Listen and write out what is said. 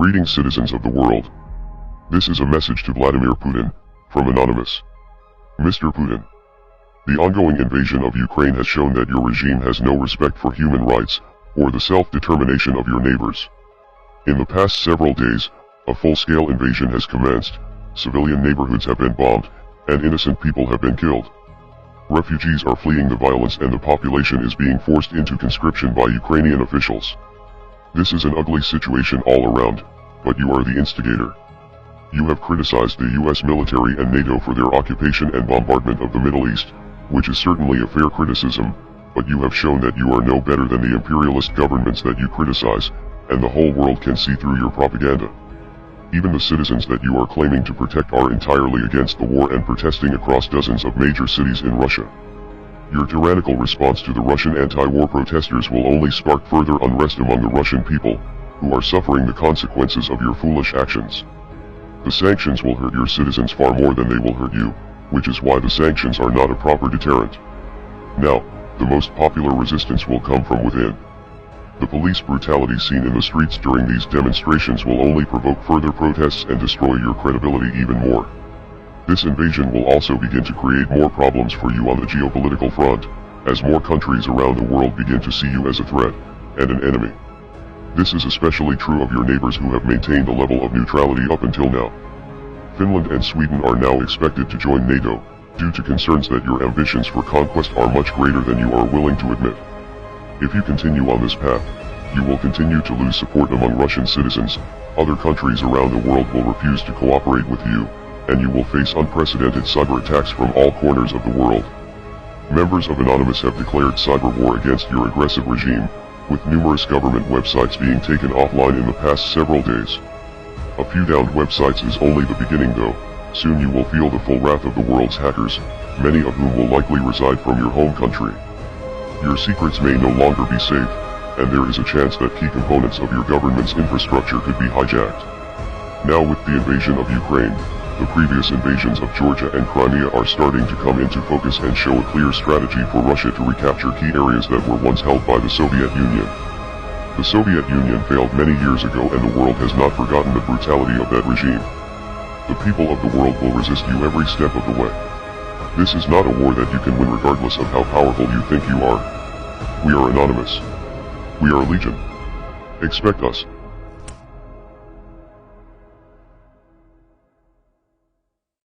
Greetings, citizens of the world. This is a message to Vladimir Putin, from Anonymous. Mr. Putin, the ongoing invasion of Ukraine has shown that your regime has no respect for human rights, or the self-determination of your neighbors. In the past several days, a full-scale invasion has commenced, civilian neighborhoods have been bombed, and innocent people have been killed. Refugees are fleeing the violence and the population is being forced into conscription by Ukrainian officials. This is an ugly situation all around, but you are the instigator. You have criticized the US military and NATO for their occupation and bombardment of the Middle East, which is certainly a fair criticism, but you have shown that you are no better than the imperialist governments that you criticize, and the whole world can see through your propaganda. Even the citizens that you are claiming to protect are entirely against the war and protesting across dozens of major cities in Russia. Your tyrannical response to the Russian anti-war protesters will only spark further unrest among the Russian people, who are suffering the consequences of your foolish actions. The sanctions will hurt your citizens far more than they will hurt you, which is why the sanctions are not a proper deterrent. Now, the most popular resistance will come from within. The police brutality seen in the streets during these demonstrations will only provoke further protests and destroy your credibility even more. This invasion will also begin to create more problems for you on the geopolitical front, as more countries around the world begin to see you as a threat, and an enemy. This is especially true of your neighbors who have maintained a level of neutrality up until now. Finland and Sweden are now expected to join NATO, due to concerns that your ambitions for conquest are much greater than you are willing to admit. If you continue on this path, you will continue to lose support among Russian citizens, other countries around the world will refuse to cooperate with you, and you will face unprecedented cyber attacks from all corners of the world. Members of Anonymous have declared cyber war against your aggressive regime, with numerous government websites being taken offline in the past several days. A few downed websites is only the beginning though, soon you will feel the full wrath of the world's hackers, many of whom will likely reside from your home country. Your secrets may no longer be safe, and there is a chance that key components of your government's infrastructure could be hijacked. Now with the invasion of Ukraine, the previous invasions of Georgia and Crimea are starting to come into focus and show a clear strategy for Russia to recapture key areas that were once held by the Soviet Union. The Soviet Union failed many years ago and the world has not forgotten the brutality of that regime. The people of the world will resist you every step of the way. This is not a war that you can win regardless of how powerful you think you are. We are Anonymous. We are Legion. Expect us.